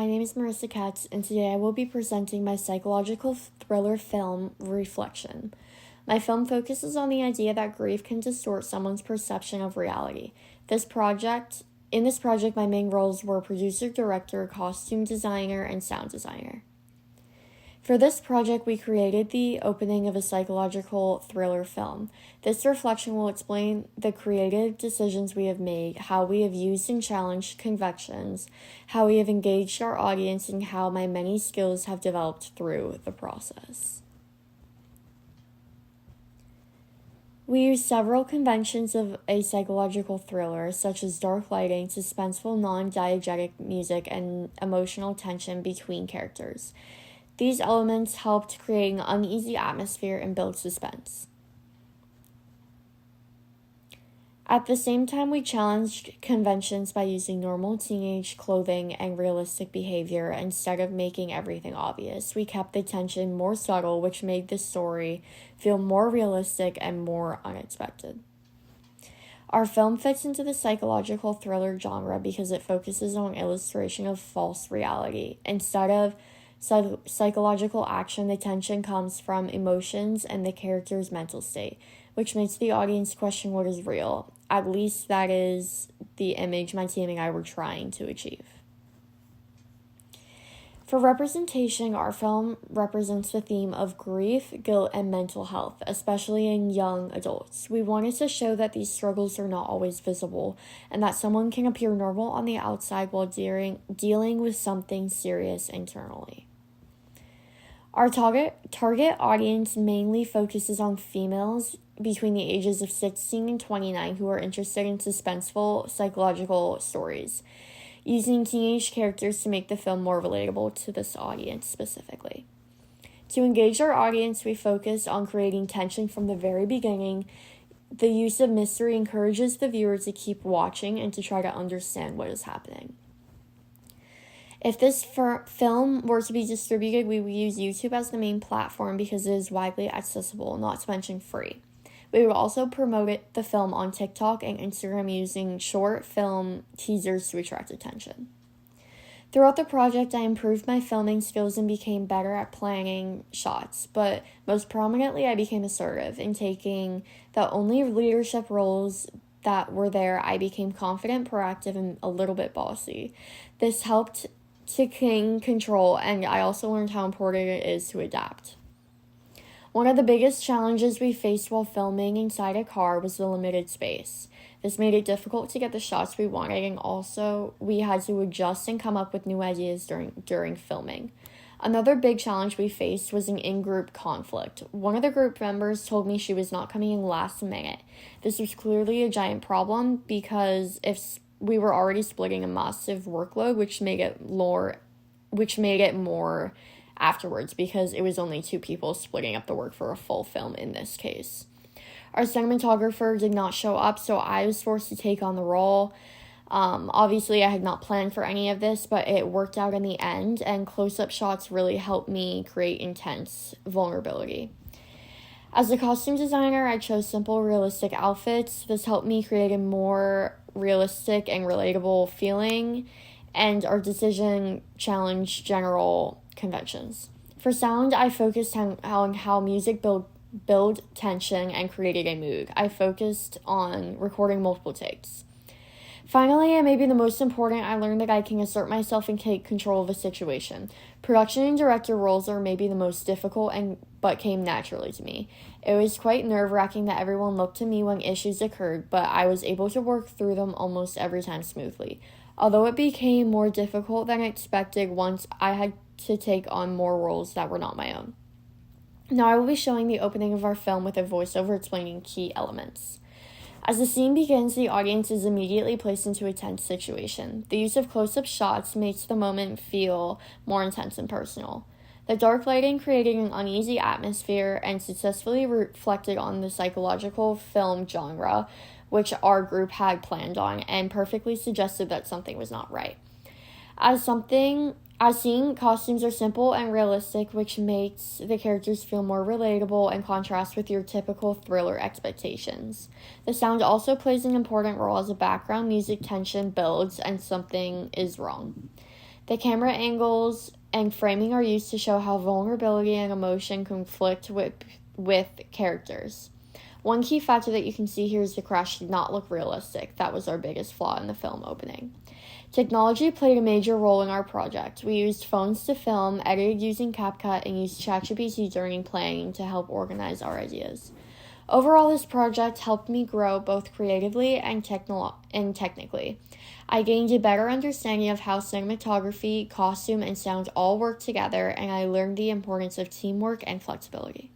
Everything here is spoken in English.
my name is Marissa Katz, and today I will be presenting my psychological thriller film, Reflection. My film focuses on the idea that grief can distort someone's perception of reality. In this project, my main roles were producer, director, costume designer, and sound designer. For this project, we created the opening of a psychological thriller film. This reflection will explain the creative decisions we have made, how we have used and challenged conventions, how we have engaged our audience, and how my many skills have developed through the process. We use several conventions of a psychological thriller, such as dark lighting, suspenseful non-diegetic music, and emotional tension between characters. These elements helped create an uneasy atmosphere and build suspense. At the same time, we challenged conventions by using normal teenage clothing and realistic behavior instead of making everything obvious. We kept the tension more subtle, which made the story feel more realistic and more unexpected. Our film fits into the psychological thriller genre because it focuses on illustration of false reality. Instead of psychological action, the tension comes from emotions and the character's mental state, which makes the audience question what is real. At least that is the image my team and I were trying to achieve. For representation, our film represents the theme of grief, guilt, and mental health, especially in young adults. We wanted to show that these struggles are not always visible and that someone can appear normal on the outside while dealing with something serious internally. Our target audience mainly focuses on females between the ages of 16 and 29 who are interested in suspenseful psychological stories, using teenage characters to make the film more relatable to this audience specifically. To engage our audience, we focus on creating tension from the very beginning. The use of mystery encourages the viewer to keep watching and to try to understand what is happening. If this film were to be distributed, we would use YouTube as the main platform because it is widely accessible, not to mention free. We would also promote the film on TikTok and Instagram using short film teasers to attract attention. Throughout the project, I improved my filming skills and became better at planning shots, but most prominently, I became assertive. In taking the only leadership roles that were there, I became confident, proactive, and a little bit bossy. This helped to gain control, and I also learned how important it is to adapt. One of the biggest challenges we faced while filming inside a car was the limited space. This made it difficult to get the shots we wanted, and also we had to adjust and come up with new ideas during filming. Another big challenge we faced was an in-group conflict. One of the group members told me she was not coming in last minute. This was clearly a giant problem because if we were already splitting a massive workload, which made it more afterwards because it was only 2 people splitting up the work for a full film in this case. Our cinematographer did not show up, so I was forced to take on the role. Obviously, I had not planned for any of this, but it worked out in the end, and close-up shots really helped me create intense vulnerability. As a costume designer, I chose simple, realistic outfits. This helped me create a more realistic and relatable feeling, and our decision challenged general conventions. For sound, I focused on how music build tension and created a mood. I focused on recording multiple takes. Finally, and maybe the most important, I learned that I can assert myself and take control of a situation. Production and director roles are maybe the most difficult but came naturally to me. It was quite nerve-wracking that everyone looked to me when issues occurred, but I was able to work through them almost every time smoothly. Although it became more difficult than expected once I had to take on more roles that were not my own. Now I will be showing the opening of our film with a voiceover explaining key elements. As the scene begins, the audience is immediately placed into a tense situation. The use of close-up shots makes the moment feel more intense and personal. The dark lighting created an uneasy atmosphere and successfully reflected on the psychological film genre, which our group had planned on, and perfectly suggested that something was not right. As seeing costumes are simple and realistic, which makes the characters feel more relatable and contrast with your typical thriller expectations. The sound also plays an important role as the background music tension builds and something is wrong. The camera angles and framing are used to show how vulnerability and emotion conflict with characters. One key factor that you can see here is the crash did not look realistic. That was our biggest flaw in the film opening. Technology played a major role in our project. We used phones to film, edited using CapCut, and used ChatGPT during planning to help organize our ideas. Overall, this project helped me grow both creatively and technically. I gained a better understanding of how cinematography, costume, and sound all work together, and I learned the importance of teamwork and flexibility.